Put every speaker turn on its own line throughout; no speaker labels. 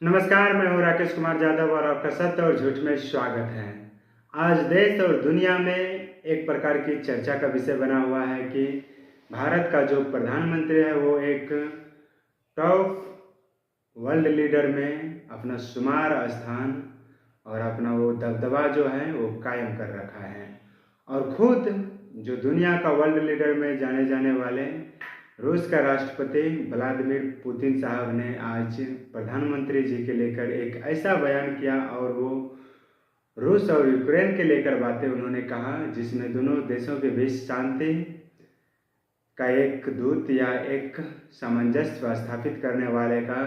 नमस्कार, मैं हूँ राकेश कुमार यादव और आपका सत्य और झूठ में स्वागत है। आज देश और दुनिया में एक प्रकार की चर्चा का विषय बना हुआ है कि भारत का जो प्रधानमंत्री है वो एक टॉप वर्ल्ड लीडर में अपना शुमार स्थान और अपना वो दबदबा जो है वो कायम कर रखा है। और खुद जो दुनिया का वर्ल्ड लीडर में जाने जाने वाले रूस का राष्ट्रपति व्लादिमीर पुतिन साहब ने आज प्रधानमंत्री जी के लेकर एक ऐसा बयान किया और वो रूस और यूक्रेन के लेकर बातें उन्होंने कहा जिसमें दोनों देशों के बीच शांति का एक दूत या एक सामंजस्य स्थापित करने वाले का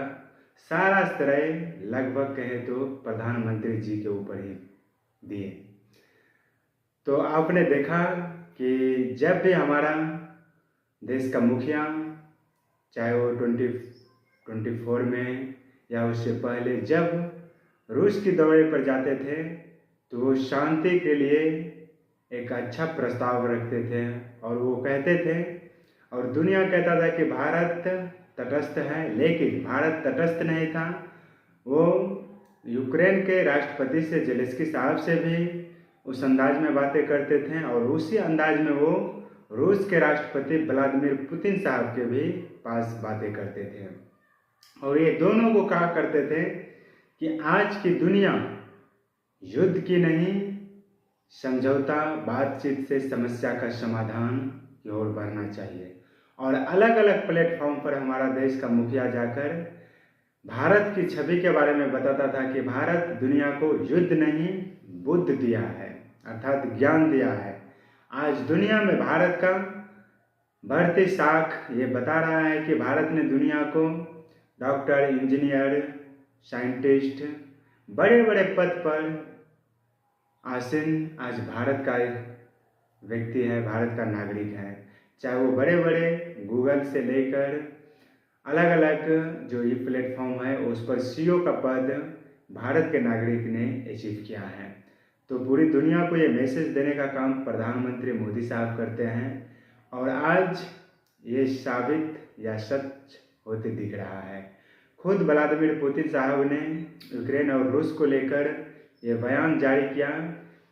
सारा श्रेय लगभग कहे तो प्रधानमंत्री जी के ऊपर ही दिए। तो आपने देखा कि जब भी हमारा देश का मुखिया, चाहे वो 2024 में या उससे पहले, जब रूस के दौरे पर जाते थे तो वो शांति के लिए एक अच्छा प्रस्ताव रखते थे और वो कहते थे और दुनिया कहता था कि भारत तटस्थ है, लेकिन भारत तटस्थ नहीं था। वो यूक्रेन के राष्ट्रपति से जेलेंस्की साहब से भी उस अंदाज में बातें करते थे और उसी अंदाज में वो रूस के राष्ट्रपति व्लादिमीर पुतिन साहब के भी पास बातें करते थे और ये दोनों को कहा करते थे कि आज की दुनिया युद्ध की नहीं, समझौता बातचीत से समस्या का समाधान की ओर बढ़ना चाहिए। और अलग अलग प्लेटफॉर्म पर हमारा देश का मुखिया जाकर भारत की छवि के बारे में बताता था कि भारत दुनिया को युद्ध नहीं बुद्ध दिया है, अर्थात ज्ञान दिया है। आज दुनिया में भारत का बढ़ती साख ये बता रहा है कि भारत ने दुनिया को डॉक्टर, इंजीनियर, साइंटिस्ट, बड़े बड़े पद पर आसीन आज भारत का व्यक्ति है, भारत का नागरिक है। चाहे वो बड़े बड़े गूगल से लेकर अलग अलग जो ये प्लेटफॉर्म है उस पर सीईओ का पद भारत के नागरिक ने अचीव किया है। तो पूरी दुनिया को ये मैसेज देने का काम प्रधानमंत्री मोदी साहब करते हैं और आज ये साबित या सच होते दिख रहा है। खुद व्लादिमीर पुतिन साहब ने यूक्रेन और रूस को लेकर ये बयान जारी किया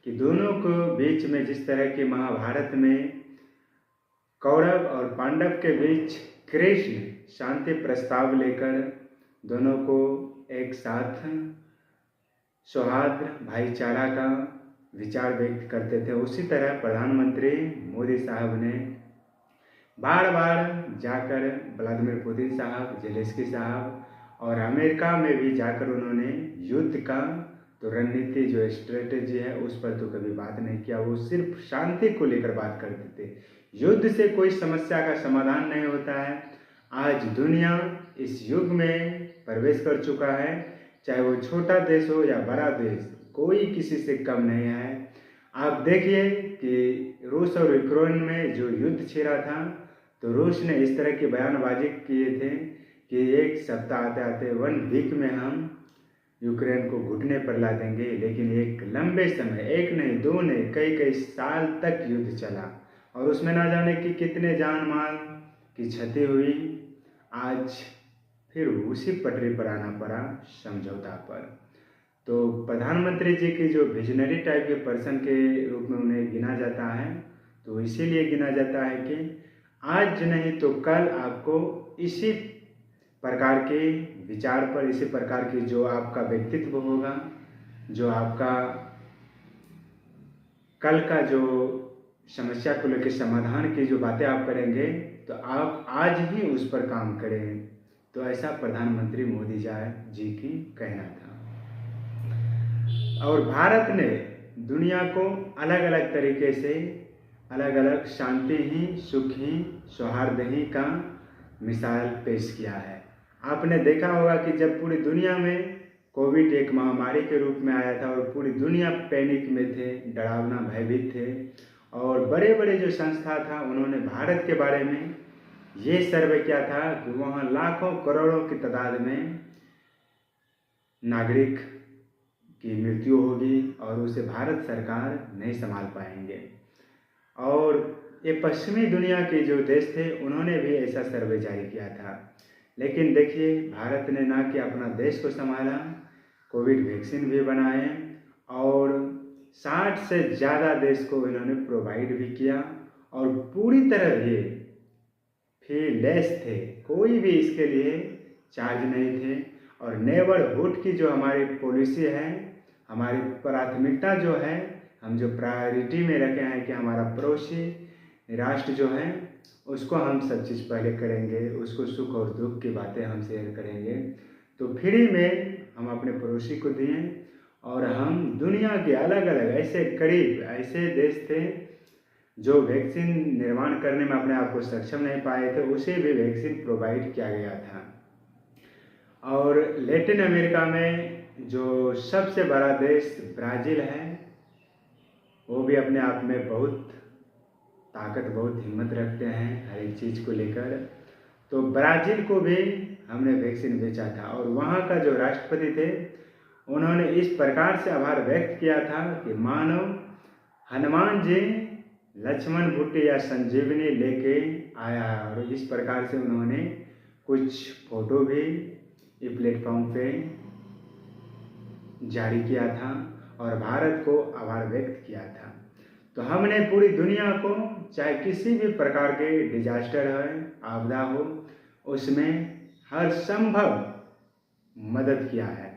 कि दोनों को बीच में जिस तरह की महाभारत में कौरव और पांडव के बीच कृष्ण शांति प्रस्ताव लेकर दोनों को एक साथ सौहार्द भाईचारा का विचार व्यक्त करते थे, उसी तरह प्रधानमंत्री मोदी साहब ने बार बार जाकर व्लादिमीर पुतिन साहब, जेलेंस्की साहब और अमेरिका में भी जाकर उन्होंने युद्ध का तो रणनीति जो स्ट्रेटेजी है उस पर तो कभी बात नहीं किया। वो सिर्फ शांति को लेकर बात करते थे। युद्ध से कोई समस्या का समाधान नहीं होता है। आज दुनिया इस युग में प्रवेश कर चुका है, चाहे वो छोटा देश हो या बड़ा देश, कोई किसी से कम नहीं है। आप देखिए कि रूस और यूक्रेन में जो युद्ध छिड़ा था तो रूस ने इस तरह की बयानबाजी किए थे कि एक सप्ताह आते आते 1 वीक में हम यूक्रेन को घुटने पर ला देंगे, लेकिन एक लंबे समय, एक नहीं दो नहीं, कई कई साल तक युद्ध चला और उसमें ना जाने कि कितने जान माल की क्षति हुई। आज फिर उसी पटरी पर आना पड़ा, समझौता पर। तो प्रधानमंत्री जी की जो विजनरी टाइप के पर्सन के रूप में उन्हें गिना जाता है, तो इसीलिए गिना जाता है कि आज नहीं तो कल आपको इसी प्रकार के विचार पर, इसी प्रकार की जो आपका व्यक्तित्व होगा, जो आपका कल का जो समस्या को लेकर समाधान की जो बातें आप करेंगे, तो आप आज ही उस पर काम करें। तो ऐसा प्रधानमंत्री मोदी जी की कहना था। और भारत ने दुनिया को अलग अलग तरीके से अलग अलग शांति ही, सुख ही, सौहार्द ही का मिसाल पेश किया है। आपने देखा होगा कि जब पूरी दुनिया में कोविड एक महामारी के रूप में आया था और पूरी दुनिया पैनिक में थे, डरावना भयभीत थे, और बड़े बड़े जो संस्था था उन्होंने भारत के बारे में ये सर्वे किया था कि वहाँ लाखों करोड़ों की तादाद में नागरिक की मृत्यु होगी और उसे भारत सरकार नहीं संभाल पाएंगे। और ये पश्चिमी दुनिया के जो देश थे उन्होंने भी ऐसा सर्वे जारी किया था लेकिन देखिए भारत ने ना कि अपना देश को संभाला, कोविड वैक्सीन भी बनाए और 60 से ज़्यादा देश को इन्होंने प्रोवाइड भी किया और पूरी तरह ये फीलेस थे, कोई भी इसके लिए चार्ज नहीं थे। और नेबरहुड की जो हमारी पॉलिसी है, हमारी प्राथमिकता जो है, हम जो प्रायोरिटी में रखे हैं कि हमारा पड़ोसी राष्ट्र जो है उसको हम सब चीज़ पहले करेंगे, उसको सुख और दुख की बातें हम शेयर करेंगे। तो फ्री में हम अपने पड़ोसी को दिए और हम दुनिया के अलग अलग ऐसे करीब ऐसे देश थे जो वैक्सीन निर्माण करने में अपने आप को सक्षम नहीं पाए थे, उसे भी वैक्सीन प्रोवाइड किया गया था। और लैटिन अमेरिका में जो सबसे बड़ा देश ब्राज़ील है, वो भी अपने आप में बहुत ताकत, बहुत हिम्मत रखते हैं हर एक चीज़ को लेकर। तो ब्राज़ील को भी हमने वैक्सीन बेचा था और वहाँ का जो राष्ट्रपति थे उन्होंने इस प्रकार से आभार व्यक्त किया था कि मानो हनुमान जी लक्ष्मण भुट्टे या संजीवनी लेके आया है। और इस प्रकार से उन्होंने कुछ फोटो भी इस प्लेटफॉर्म पे जारी किया था और भारत को आभार व्यक्त किया था। तो हमने पूरी दुनिया को चाहे किसी भी प्रकार के डिजास्टर है, आपदा हो, उसमें हर संभव मदद किया है।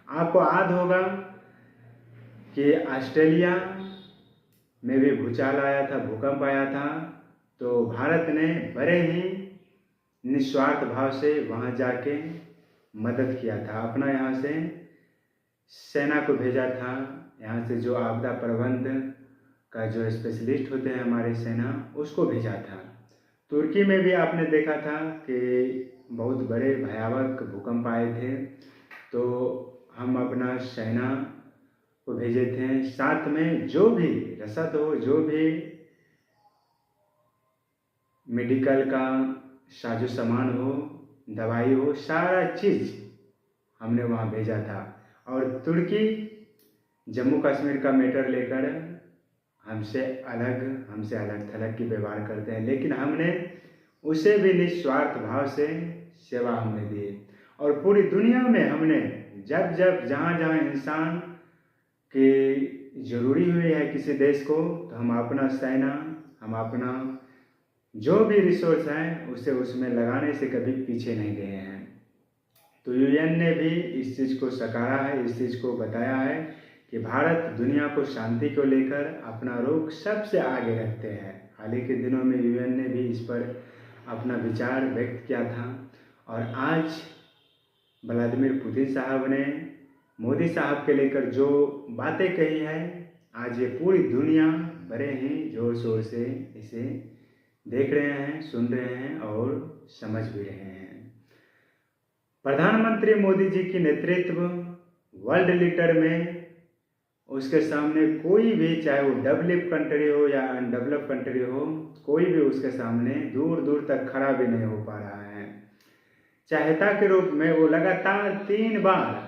आपको याद होगा कि ऑस्ट्रेलिया में भी भूचाल आया था, भूकंप आया था, तो भारत ने बड़े ही निस्वार्थ भाव से वहाँ जाके मदद किया था। अपना यहाँ से सेना को भेजा था, यहाँ से जो आपदा प्रबंध का जो स्पेशलिस्ट होते हैं हमारी सेना, उसको भेजा था। तुर्की में भी आपने देखा था कि बहुत बड़े भयावह भूकंप आए थे, तो हम अपना सेना को भेजे थे। साथ में जो भी रसद हो, जो भी मेडिकल का साजो सामान हो, दवाई हो, सारा चीज़ हमने वहाँ भेजा था। और तुर्की जम्मू कश्मीर का मैटर लेकर हमसे अलग थलग की व्यवहार करते हैं, लेकिन हमने उसे भी निस्वार्थ भाव से सेवा हमने दी। और पूरी दुनिया में हमने जब जहाँ इंसान की ज़रूरी हुई है किसी देश को, तो हम अपना सेना, हम अपना जो भी रिसोर्स है उसे उसमें लगाने से कभी पीछे नहीं गए हैं। तो यूएन ने भी इस चीज़ को सकारा है, इस चीज़ को बताया है कि भारत दुनिया को शांति को लेकर अपना रुख सबसे आगे रखते हैं। हाल ही के दिनों में यूएन ने भी इस पर अपना विचार व्यक्त किया था और आज व्लादिमीर पुतिन साहब ने मोदी साहब के लेकर जो बातें कही है, आज ये पूरी दुनिया बड़े ही ज़ोर शोर से इसे देख रहे हैं, सुन रहे हैं और समझ भी रहे हैं। प्रधानमंत्री मोदी जी की नेतृत्व वर्ल्ड लीडर में उसके सामने कोई भी, चाहे वो डेवलप कंट्री हो या अनडेवलप कंट्री हो, कोई भी उसके सामने दूर दूर तक खड़ा भी नहीं हो पा रहा है। चाहता के रूप में वो लगातार 3 बार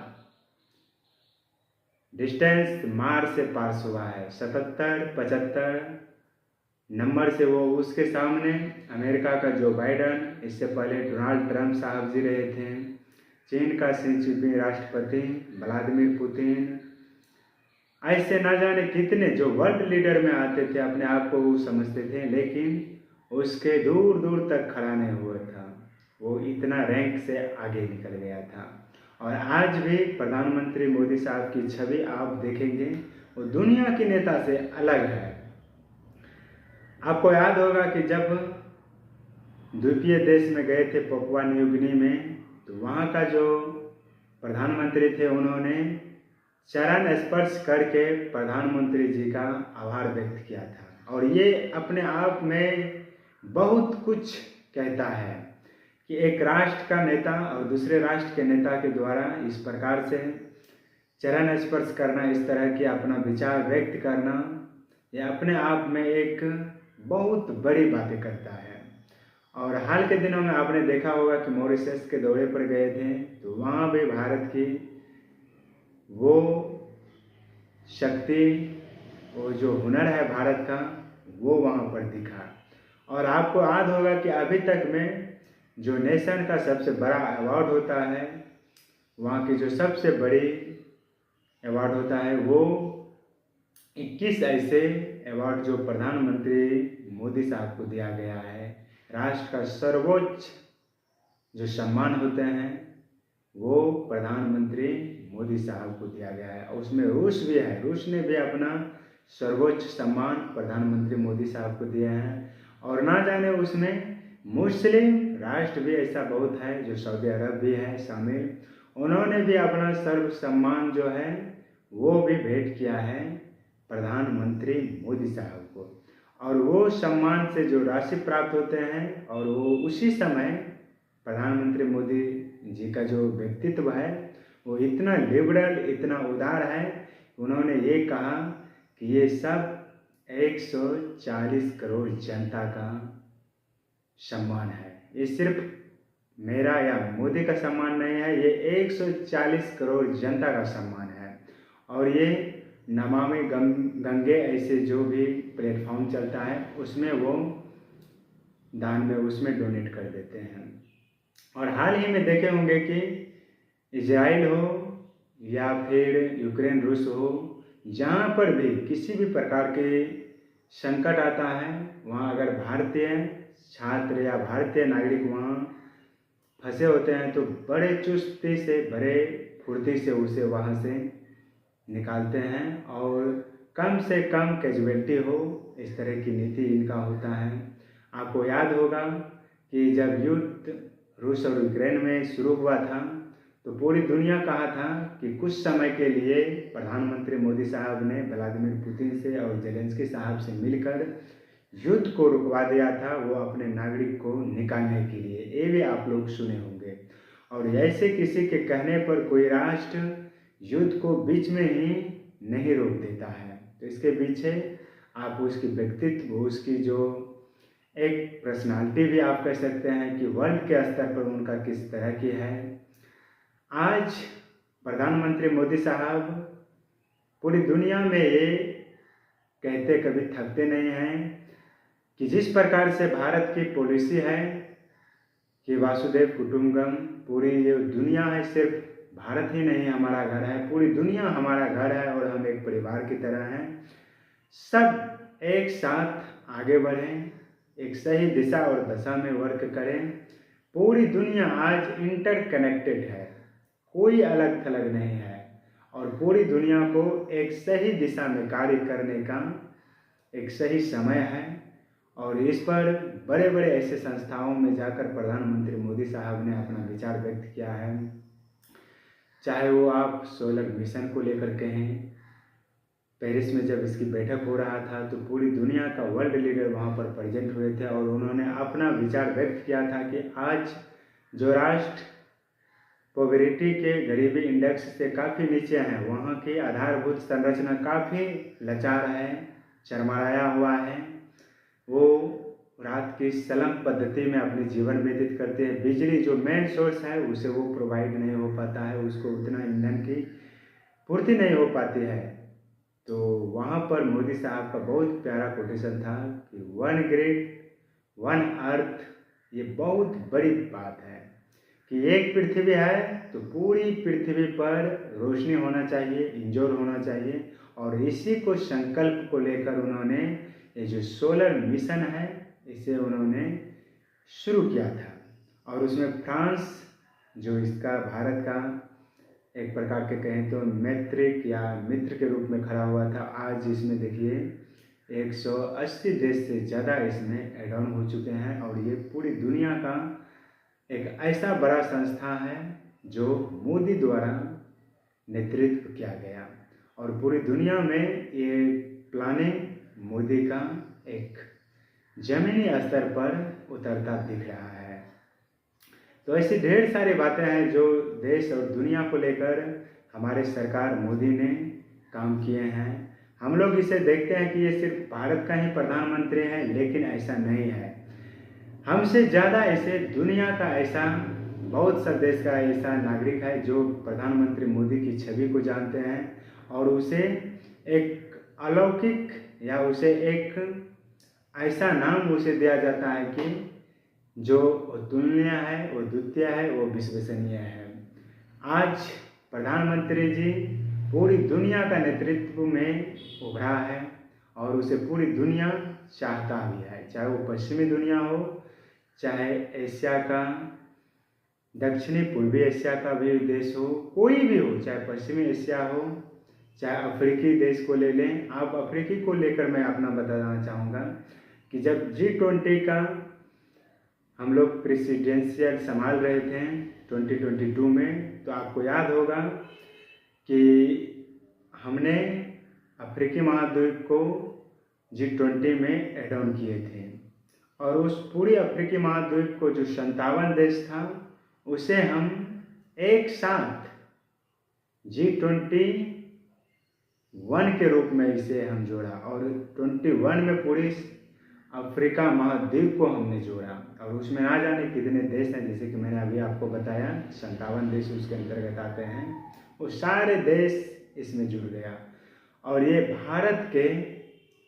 डिस्टेंस मार्च से पास हुआ है। 77-75 नंबर से वो उसके सामने अमेरिका का जो बाइडन, इससे पहले डोनाल्ड ट्रंप साहब जी रहे थे, चीन का शी जिनपिंग राष्ट्रपति, व्लादिमीर पुतिन, ऐसे ना जाने कितने जो वर्ल्ड लीडर में आते थे, अपने आप को वो समझते थे, लेकिन उसके दूर दूर तक खड़ा नहीं हुआ था। वो इतना रैंक से आगे निकल गया था। और आज भी प्रधानमंत्री मोदी साहब की छवि आप देखेंगे, वो दुनिया के नेता से अलग है। आपको याद होगा कि जब द्वीपीय देश में गए थे पपुआ न्यू गिनी में, तो वहाँ का जो प्रधानमंत्री थे उन्होंने चरण स्पर्श करके प्रधानमंत्री जी का आभार व्यक्त किया था। और ये अपने आप में बहुत कुछ कहता है कि एक राष्ट्र का नेता और दूसरे राष्ट्र के नेता के द्वारा इस प्रकार से चरण स्पर्श करना, इस तरह की अपना विचार व्यक्त करना, यह अपने आप में एक बहुत बड़ी बातें करता है। और हाल के दिनों में आपने देखा होगा कि मॉरिशस के दौरे पर गए थे, तो वहाँ भी भारत की वो शक्ति, वो जो हुनर है भारत का, वो वहाँ पर दिखा। और आपको याद होगा कि अभी तक में जो नेशन का सबसे बड़ा अवार्ड होता है, वहाँ की जो सबसे बड़ी अवार्ड होता है, वो 21 ऐसे अवार्ड जो प्रधानमंत्री मोदी साहब को दिया गया है। राष्ट्र का सर्वोच्च जो सम्मान होते हैं वो प्रधानमंत्री मोदी साहब को दिया गया है। और उसमें रूस भी है, रूस ने भी अपना सर्वोच्च सम्मान प्रधानमंत्री मोदी साहब को दिया है। और ना जाने उसमें मुस्लिम राष्ट्र भी ऐसा बहुत है, जो सऊदी अरब भी है शामिल, उन्होंने भी अपना सर्व सम्मान जो है वो भी भेंट किया है प्रधानमंत्री मोदी साहब को। और वो सम्मान से जो राशि प्राप्त होते हैं, और वो उसी समय प्रधानमंत्री मोदी जी का जो व्यक्तित्व है वो इतना लिबरल, इतना उदार है, उन्होंने ये कहा कि ये सब 140 करोड़ जनता का सम्मान है। ये सिर्फ मेरा या मोदी का सम्मान नहीं है, ये 140 करोड़ जनता का सम्मान है। और ये नमामि गंगे ऐसे जो भी प्लेटफॉर्म चलता है उसमें वो दान में उसमें डोनेट कर देते हैं। और हाल ही में देखे होंगे कि इजराइल हो या फिर यूक्रेन रूस हो, जहाँ पर भी किसी भी प्रकार के संकट आता है, वहाँ अगर भारतीय छात्र या भारतीय नागरिक वहाँ फंसे होते हैं तो बड़े चुस्ती से, बड़े फुर्ती से उसे वहाँ से निकालते हैं और कम से कम कैजुअलिटी हो, इस तरह की नीति इनका होता है। आपको याद होगा कि जब युद्ध रूस और यूक्रेन में शुरू हुआ था तो पूरी दुनिया कहा था कि कुछ समय के लिए प्रधानमंत्री मोदी साहब ने व्लादिमीर पुतिन से और जेलेंस्की साहब से मिलकर युद्ध को रुकवा दिया था, वो अपने नागरिक को निकालने के लिए। ये भी आप लोग सुने होंगे। और ऐसे किसी के कहने पर कोई राष्ट्र युद्ध को बीच में ही नहीं रोक देता है। तो इसके पीछे आप उसकी व्यक्तित्व, उसकी जो एक पर्सनालिटी भी आप कह सकते हैं कि वर्ल्ड के स्तर पर उनका किस तरह की है। आज प्रधानमंत्री मोदी साहब पूरी दुनिया में ये कहते कभी थकते नहीं हैं कि जिस प्रकार से भारत की पॉलिसी है कि वासुदेव कुटुंबकम, पूरी ये दुनिया है, सिर्फ भारत ही नहीं हमारा घर है, पूरी दुनिया हमारा घर है और हम एक परिवार की तरह हैं। सब एक साथ आगे बढ़ें, एक सही दिशा और दशा में वर्क करें। पूरी दुनिया आज इंटरकनेक्टेड है, कोई अलग थलग नहीं है, और पूरी दुनिया को एक सही दिशा में कार्य करने का एक सही समय है। और इस पर बड़े बड़े ऐसे संस्थाओं में जाकर प्रधानमंत्री मोदी साहब ने अपना विचार व्यक्त किया है। चाहे वो आप सोलर मिशन को लेकर कहें, पेरिस में जब इसकी बैठक हो रहा था तो पूरी दुनिया का वर्ल्ड लीडर वहाँ पर प्रेजेंट हुए थे और उन्होंने अपना विचार व्यक्त किया था कि आज जो राष्ट्र पॉवर्टी के गरीबी इंडेक्स से काफ़ी नीचे हैं, वहाँ की आधारभूत संरचना काफ़ी लाचार है, चरमराया हुआ है। वो रात की स्लम पद्धति में अपने जीवन व्यतीत करते हैं। बिजली जो मेन सोर्स है उसे वो प्रोवाइड नहीं हो पाता है, उसको उतना ईंधन की पूर्ति नहीं हो पाती है। तो वहाँ पर मोदी साहब का बहुत प्यारा कोटेशन था कि वन ग्रिड वन अर्थ। ये बहुत बड़ी बात है कि एक पृथ्वी है तो पूरी पृथ्वी पर रोशनी होना चाहिए, इंजोर होना चाहिए। और इसी को संकल्प को लेकर उन्होंने ये जो सोलर मिशन है इसे उन्होंने शुरू किया था। और उसमें फ्रांस जो इसका भारत का एक प्रकार के कहें तो मैत्रिक या मित्र के रूप में खड़ा हुआ था। आज इसमें देखिए 180 देश से ज़्यादा इसमें एड ऑन हो चुके हैं और ये पूरी दुनिया का एक ऐसा बड़ा संस्था है जो मोदी द्वारा नेतृत्व किया गया। और पूरी दुनिया में ये प्लानिंग मोदी का एक जमीनी स्तर पर उतरता दिख रहा है। तो ऐसी ढेर सारी बातें हैं जो देश और दुनिया को लेकर हमारे सरकार मोदी ने काम किए हैं। हम लोग इसे देखते हैं कि ये सिर्फ भारत का ही प्रधानमंत्री है, लेकिन ऐसा नहीं है। हमसे ज़्यादा ऐसे दुनिया का ऐसा बहुत सा देश का ऐसा नागरिक है जो प्रधानमंत्री मोदी की छवि को जानते हैं और उसे एक अलौकिक या उसे एक ऐसा नाम उसे दिया जाता है कि जो अतुलनीय है, वो द्वितीय है, वो विश्वसनीय है। आज प्रधानमंत्री जी पूरी दुनिया का नेतृत्व में उभरा है और उसे पूरी दुनिया चाहता भी है, चाहे वो पश्चिमी दुनिया हो, चाहे एशिया का, दक्षिणी पूर्वी एशिया का भी देश हो, कोई भी हो, चाहे पश्चिमी एशिया हो, चाहे अफ्रीकी देश को ले लें। आप अफ्रीकी को लेकर मैं अपना बताना चाहूँगा कि जब G20 का हम लोग प्रेसिडेंशियल संभाल रहे थे 2022 में, तो आपको याद होगा कि हमने अफ्रीकी महाद्वीप को G20 में एड ऑन किए थे और उस पूरी अफ्रीकी महाद्वीप को जो 57 देश था उसे हम एक साथ G21 के रूप में इसे हम जोड़ा और 21 में पूरी अफ्रीका महाद्वीप को हमने जोड़ा और उसमें ना जाने कितने देश हैं, जैसे कि मैंने अभी आपको बताया 57 देश उसके अंतर्गत आते हैं। वो सारे देश इसमें जुड़ गया और ये भारत के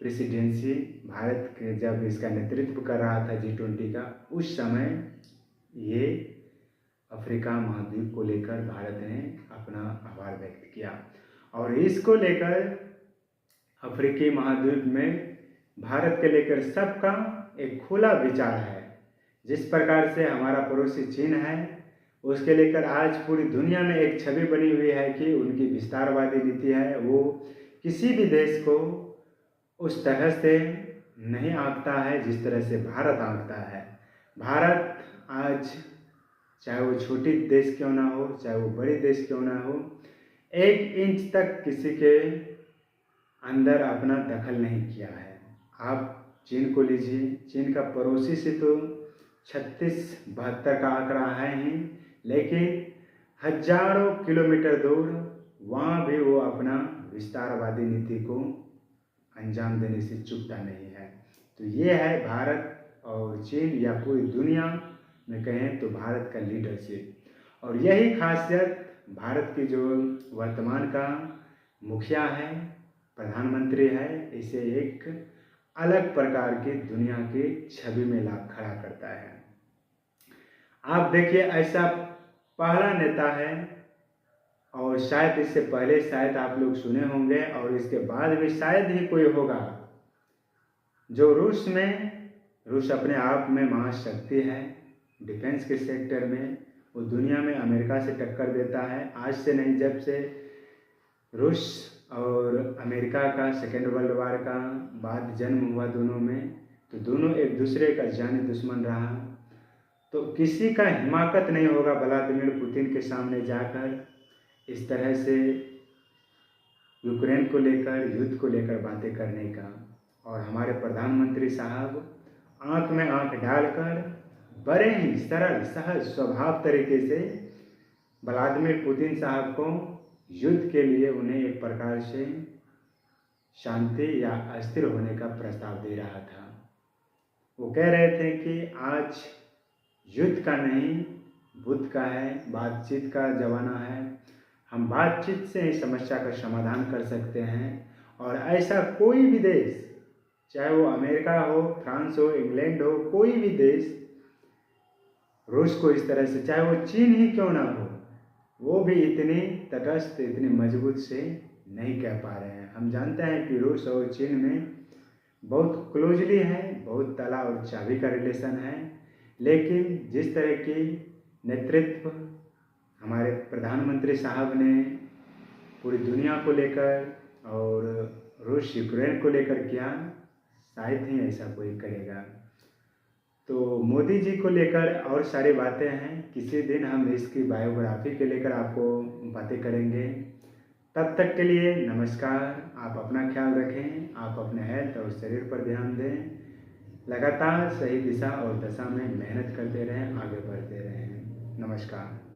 प्रेसिडेंसी, भारत के जब इसका नेतृत्व कर रहा था G20 का, उस समय ये अफ्रीका महाद्वीप को लेकर भारत ने अपना आभार व्यक्त किया और इसको लेकर अफ्रीकी महाद्वीप में भारत के लेकर सबका एक खुला विचार है। जिस प्रकार से हमारा पड़ोसी चीन है, उसके लेकर आज पूरी दुनिया में एक छवि बनी हुई है कि उनकी विस्तारवादी नीति है, वो किसी भी देश को उस तरह से नहीं आंकता है जिस तरह से भारत आंकता है। भारत आज चाहे वो छोटी देश क्यों ना हो, चाहे वो बड़ी देश क्यों ना हो, 1 इंच तक किसी के अंदर अपना दखल नहीं किया है। आप चीन को लीजिए, चीन का पड़ोसी से तो 36-72 का आंकड़ा है ही, लेकिन हजारों किलोमीटर दूर वहाँ भी वो अपना विस्तारवादी नीति को अंजाम देने से चूकता नहीं है। तो ये है भारत और चीन, या पूरी दुनिया में कहें तो भारत का लीडरशिप। और यही खासियत भारत की जो वर्तमान का मुखिया है, प्रधानमंत्री है, इसे एक अलग प्रकार की दुनिया की छवि में ला खड़ा करता है। आप देखिए, ऐसा पहला नेता है और शायद इससे पहले शायद आप लोग सुने होंगे और इसके बाद भी शायद ही कोई होगा, जो रूस अपने आप में महाशक्ति है, डिफेंस के सेक्टर में वो दुनिया में अमेरिका से टक्कर देता है। आज से नहीं, जब से रूस और अमेरिका का सेकेंड वर्ल्ड वार का बाद जन्म हुआ दोनों में, तो दोनों एक दूसरे का जानी दुश्मन रहा। तो किसी का हिमाकत नहीं होगा व्लादिमीर पुतिन के सामने जाकर इस तरह से यूक्रेन को लेकर, युद्ध को लेकर बातें करने का। और हमारे प्रधानमंत्री साहब आंख में आंख डालकर बड़े ही सरल सहज स्वभाव तरीके से व्लादिमीर पुतिन साहब को युद्ध के लिए उन्हें एक प्रकार से शांति या अस्थिर होने का प्रस्ताव दे रहा था। वो कह रहे थे कि आज युद्ध का नहीं, बुद्ध का है, बातचीत का ज़माना है, हम बातचीत से ही समस्या का समाधान कर सकते हैं। और ऐसा कोई भी देश, चाहे वो अमेरिका हो, फ्रांस हो, इंग्लैंड हो, कोई भी देश रूस को इस तरह से, चाहे वो चीन ही क्यों ना हो, वो भी इतनी तटस्थ, इतनी मजबूत से नहीं कह पा रहे हैं। हम जानते हैं कि रूस और चीन में बहुत क्लोजली है, बहुत ताला और चाबी का रिलेशन है, लेकिन जिस तरह की नेतृत्व हमारे प्रधानमंत्री साहब ने पूरी दुनिया को लेकर और रूस यूक्रेन को लेकर किया, शायद ही ऐसा कोई करेगा। तो मोदी जी को लेकर और सारी बातें हैं, किसी दिन हम इसकी बायोग्राफी के लेकर आपको बातें करेंगे। तब तक के लिए नमस्कार। आप अपना ख्याल रखें, आप अपने हेल्थ और शरीर पर ध्यान दें, लगातार सही दिशा और दशा में मेहनत करते रहें, आगे बढ़ते रहें। नमस्कार।